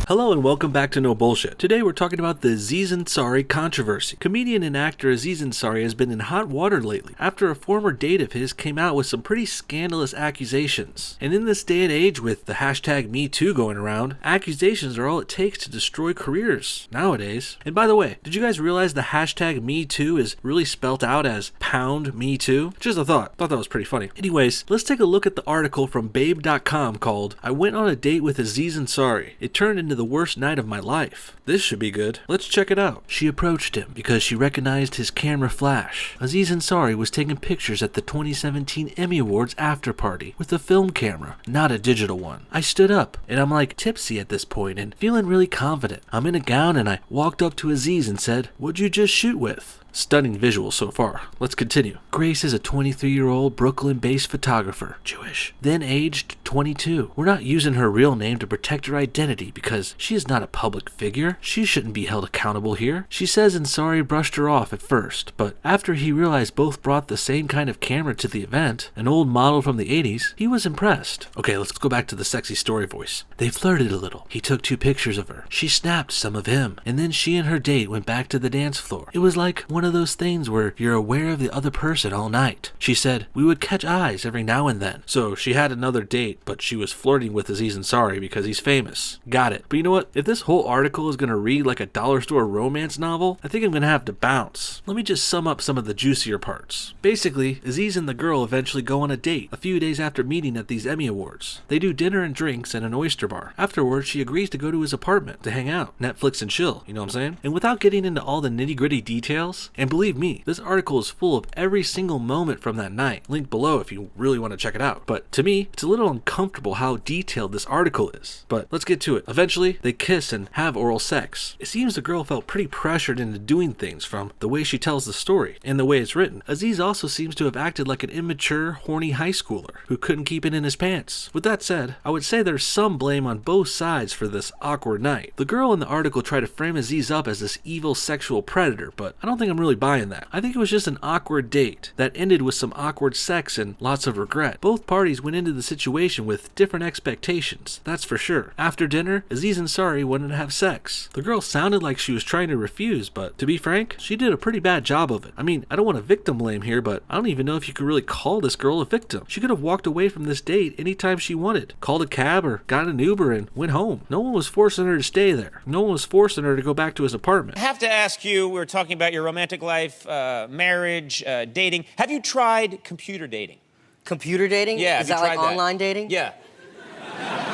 Hello and welcome back to No Bullshit. Today we're talking about the Aziz Ansari controversy. Comedian and actor Aziz Ansari has been in hot water lately after a former date of his came out with some pretty scandalous accusations. And in this day and age with the hashtag #MeToo going around, accusations are all it takes to destroy careers nowadays. And by the way, did you guys realize the hashtag #MeToo is really spelt out as #MeToo? Just a thought. Thought that was pretty funny. Anyways, let's take a look at the article from babe.com called "I Went on a Date with Aziz Ansari. It turned into the worst night of my life. This should be good. Let's check it out." She approached him because she recognized his camera flash. Aziz Ansari was taking pictures at the 2017 Emmy Awards after party with a film camera, not a digital one. I stood up and I'm like tipsy at this point and feeling really confident. I'm in a gown and I walked up to Aziz and said, "What'd you just shoot with?" Stunning visual so far. Let's continue. Grace is a 23-year-old Brooklyn-based photographer, Jewish, then aged 22. We're not using her real name to protect her identity because she is not a public figure. She shouldn't be held accountable here. She says Ansari brushed her off at first, but after he realized both brought the same kind of camera to the event, an old model from the 80s, he was impressed. Okay, let's go back to the sexy story voice. They flirted a little. He took 2 pictures of her. She snapped some of him, and then she and her date went back to the dance floor. It was like one of those things where you're aware of the other person all night. She said, "We would catch eyes every now and then." So she had another date, but she was flirting with Aziz Ansari because he's famous. Got it. But you know what? If this whole article is going to read like a dollar store romance novel, I think I'm going to have to bounce. Let me just sum up some of the juicier parts. Basically, Aziz and the girl eventually go on a date a few days after meeting at these Emmy Awards. They do dinner and drinks at an oyster bar. Afterwards, she agrees to go to his apartment to hang out, Netflix and chill, you know what I'm saying? And without getting into all the nitty-gritty details, and believe me, this article is full of every single moment from that night. Link below if you really want to check it out. But to me, it's a little uncomfortable how detailed this article is. But let's get to it. Eventually, they kiss and have oral sex. It seems the girl felt pretty pressured into doing things from the way she tells the story and the way it's written. Aziz also seems to have acted like an immature, horny high schooler who couldn't keep it in his pants. With that said, I would say there's some blame on both sides for this awkward night. The girl in the article tried to frame Aziz up as this evil sexual predator, but I don't think I'm really buying that. I think it was just an awkward date that ended with some awkward sex and lots of regret. Both parties went into the situation with different expectations, that's for sure. After dinner, Aziz Ansari wanted to have sex. The girl sounded like she was trying to refuse, but to be frank, she did a pretty bad job of it. I mean, I don't want to victim blame here, but I don't even know if you could really call this girl a victim. She could have walked away from this date anytime she wanted, called a cab or got an Uber and went home. No one was forcing her to stay there. No one was forcing her to go back to his apartment. I have to ask you, we're talking about your romantic life, marriage, dating. Have you tried computer dating? Computer dating? Yeah. Is that like online dating? Yeah.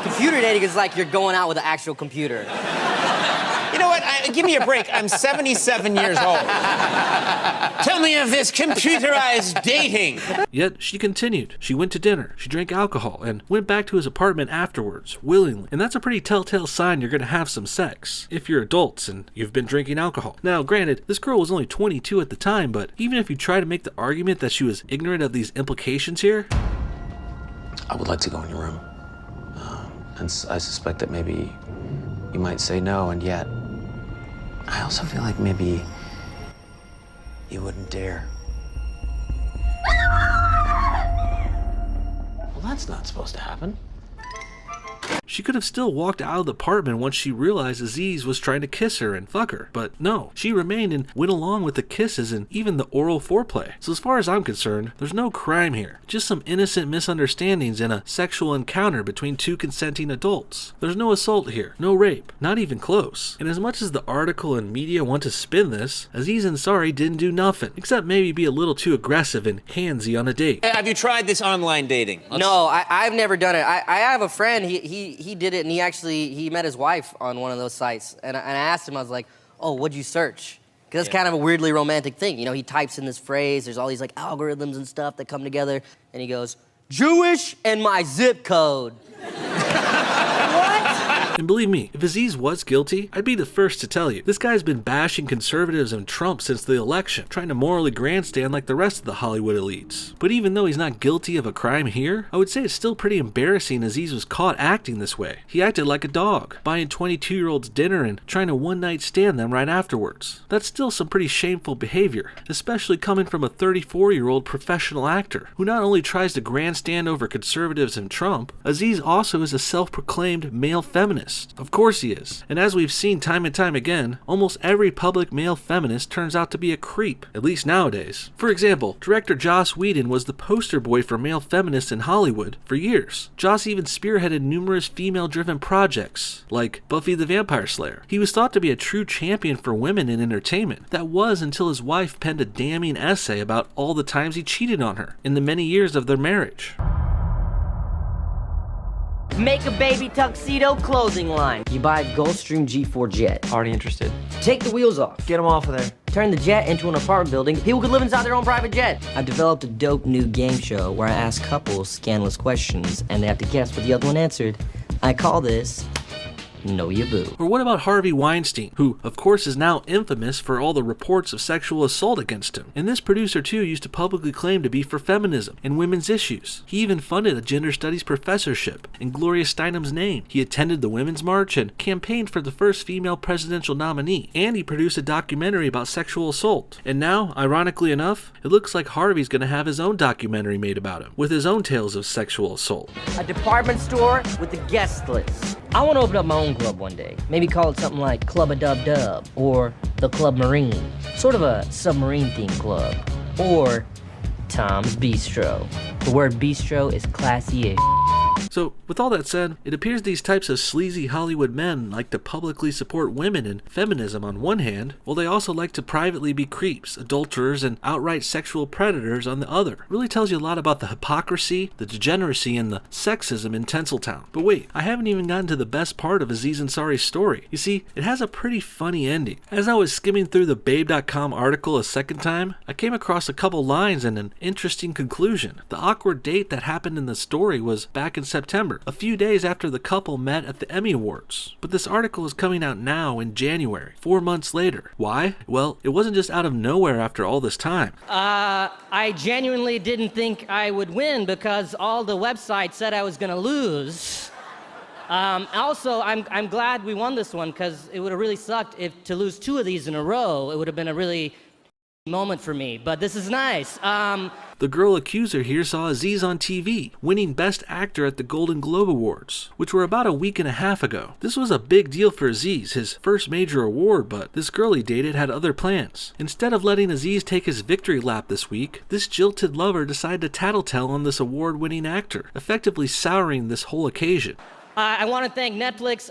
Computer dating is like you're going out with an actual computer. You know what? Give me a break. I'm 77 years old. Tell me of this computerized dating. Yet she continued. She went to dinner, she drank alcohol, and went back to his apartment afterwards, willingly. And that's a pretty telltale sign you're gonna have some sex, if you're adults and you've been drinking alcohol. Now, granted, this girl was only 22 at the time, but even if you try to make the argument that she was ignorant of these implications here, I would like to go in your room. And I suspect that maybe you might say no, and yet I also feel like maybe you wouldn't dare. Well, that's not supposed to happen. she could have still walked out of the apartment once she realized Aziz was trying to kiss her and fuck her. But no, she remained and went along with the kisses and even the oral foreplay. So as far as I'm concerned, there's no crime here. Just some innocent misunderstandings and a sexual encounter between two consenting adults. There's no assault here, no rape, not even close. And as much as the article and media want to spin this, Aziz Ansari didn't do nothing, except maybe be a little too aggressive and handsy on a date. Have you tried this online dating? No, I've never done it. I have a friend, he did it, and he met his wife on one of those sites. And I asked him, I was like, oh, what'd you search? Because that's kind of a weirdly romantic thing. You know, he types in this phrase, there's all these like algorithms and stuff that come together, and he goes, Jewish and my zip code. And believe me, if Aziz was guilty, I'd be the first to tell you. This guy's been bashing conservatives and Trump since the election, trying to morally grandstand like the rest of the Hollywood elites. But even though he's not guilty of a crime here, I would say it's still pretty embarrassing Aziz was caught acting this way. He acted like a dog, buying 22-year-olds dinner and trying to one-night stand them right afterwards. That's still some pretty shameful behavior, especially coming from a 34-year-old professional actor, who not only tries to grandstand over conservatives and Trump, Aziz also is a self-proclaimed male feminist. feminist? Of course he is. And as we've seen time and time again, almost every public male feminist turns out to be a creep, at least nowadays. For example, director Joss Whedon was the poster boy for male feminists in Hollywood for years. Joss even spearheaded numerous female-driven projects, like Buffy the Vampire Slayer. He was thought to be a true champion for women in entertainment. That was until his wife penned a damning essay about all the times he cheated on her in the many years of their marriage. Make a baby tuxedo clothing line. You buy a Gulfstream G4 jet. Already interested. Take the wheels off. Get them off of there. Turn the jet into an apartment building. People could live inside their own private jet. I've developed a dope new game show where I ask couples scandalous questions and they have to guess what the other one answered. I call this Know Ya Boo. Or what about Harvey Weinstein, who, of course, is now infamous for all the reports of sexual assault against him. And this producer, too, used to publicly claim to be for feminism and women's issues. He even funded a gender studies professorship in Gloria Steinem's name. He attended the Women's March and campaigned for the first female presidential nominee. And he produced a documentary about sexual assault. And now, ironically enough, it looks like Harvey's going to have his own documentary made about him, with his own tales of sexual assault. A department store with a guest list. I want to open up my own club one day. Maybe call it something like Club a Dub Dub or the Club Marine. Sort of a submarine themed club. Or Tom's Bistro. The word bistro is classy as. So, with all that said, it appears these types of sleazy Hollywood men like to publicly support women and feminism on one hand, while they also like to privately be creeps, adulterers, and outright sexual predators on the other. It really tells you a lot about the hypocrisy, the degeneracy, and the sexism in Tinseltown. But wait, I haven't even gotten to the best part of Aziz Ansari's story. You see, it has a pretty funny ending. As I was skimming through the Babe.com article a second time, I came across a couple lines and an interesting conclusion. The awkward date that happened in the story was back in September, a few days after the couple met at the Emmy Awards. But this article is coming out now in January, 4 months later. Why? Well, it wasn't just out of nowhere after all this time. I genuinely didn't think I would win because all the websites said I was gonna lose. Also, I'm glad we won this one because it would have really sucked if to lose 2 of these in a row. It would have been a really moment for me, but this is nice. The girl accuser here saw Aziz on TV, winning Best Actor at the Golden Globe Awards, which were about a week and a half ago. This was a big deal for Aziz, his first major award, but this girl he dated had other plans. Instead of letting Aziz take his victory lap this week, this jilted lover decided to tattletale on this award-winning actor, effectively souring this whole occasion. I want to thank Netflix,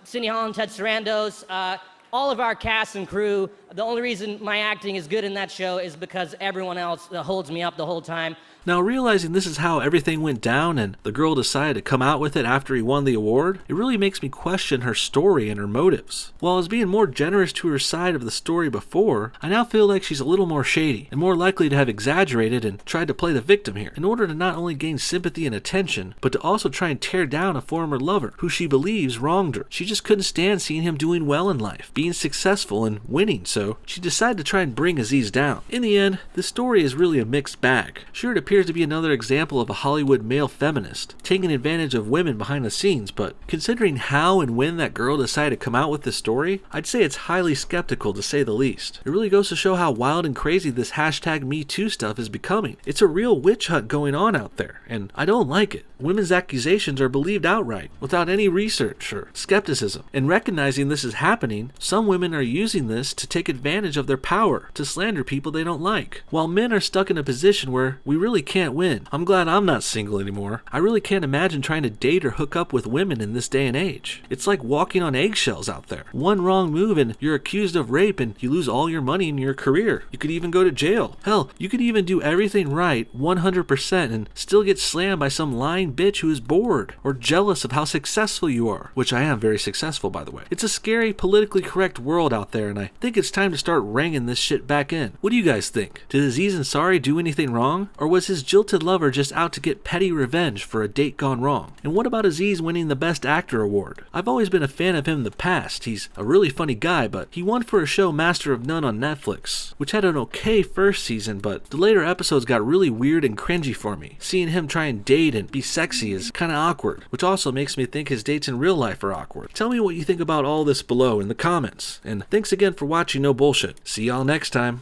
Cindy Holland, Ted Sarandos, all of our cast and crew. The only reason my acting is good in that show is because everyone else holds me up the whole time. Now, realizing this is how everything went down and the girl decided to come out with it after he won the award, it really makes me question her story and her motives. While I was being more generous to her side of the story before, I now feel like she's a little more shady and more likely to have exaggerated and tried to play the victim here in order to not only gain sympathy and attention, but to also try and tear down a former lover who she believes wronged her. She just couldn't stand seeing him doing well in life, being successful and winning, so she decided to try and bring Aziz down. In the end, the story is really a mixed bag. Sure, it appears to be another example of a Hollywood male feminist taking advantage of women behind the scenes, but considering how and when that girl decided to come out with this story, I'd say it's highly skeptical to say the least. It really goes to show how wild and crazy this hashtag #MeToo stuff is becoming. It's a real witch hunt going on out there, and I don't like it. Women's accusations are believed outright, without any research or skepticism. And recognizing this is happening, some women are using this to take advantage of their power to slander people they don't like, while men are stuck in a position where we really can't win. I'm glad I'm not single anymore. I really can't imagine trying to date or hook up with women in this day and age. It's like walking on eggshells out there. One wrong move and you're accused of rape and you lose all your money and your career. You could even go to jail. Hell, you could even do everything right 100% and still get slammed by some lying bitch who is bored or jealous of how successful you are, which I am very successful, by the way. It's a scary, politically correct world out there, and I think it's time to start reining this shit back in. What do you guys think? Did Aziz Ansari do anything wrong? Or was his jilted lover just out to get petty revenge for a date gone wrong? And what about Aziz winning the Best Actor award? I've always been a fan of him in the past. He's a really funny guy, but he won for a show Master of None on Netflix, which had an okay first season, but the later episodes got really weird and cringy for me. Seeing him try and date and be sexy is kinda awkward, which also makes me think his dates in real life are awkward. Tell me what you think about all this below in the comments, and thanks again for watching No Bullshit. See y'all next time.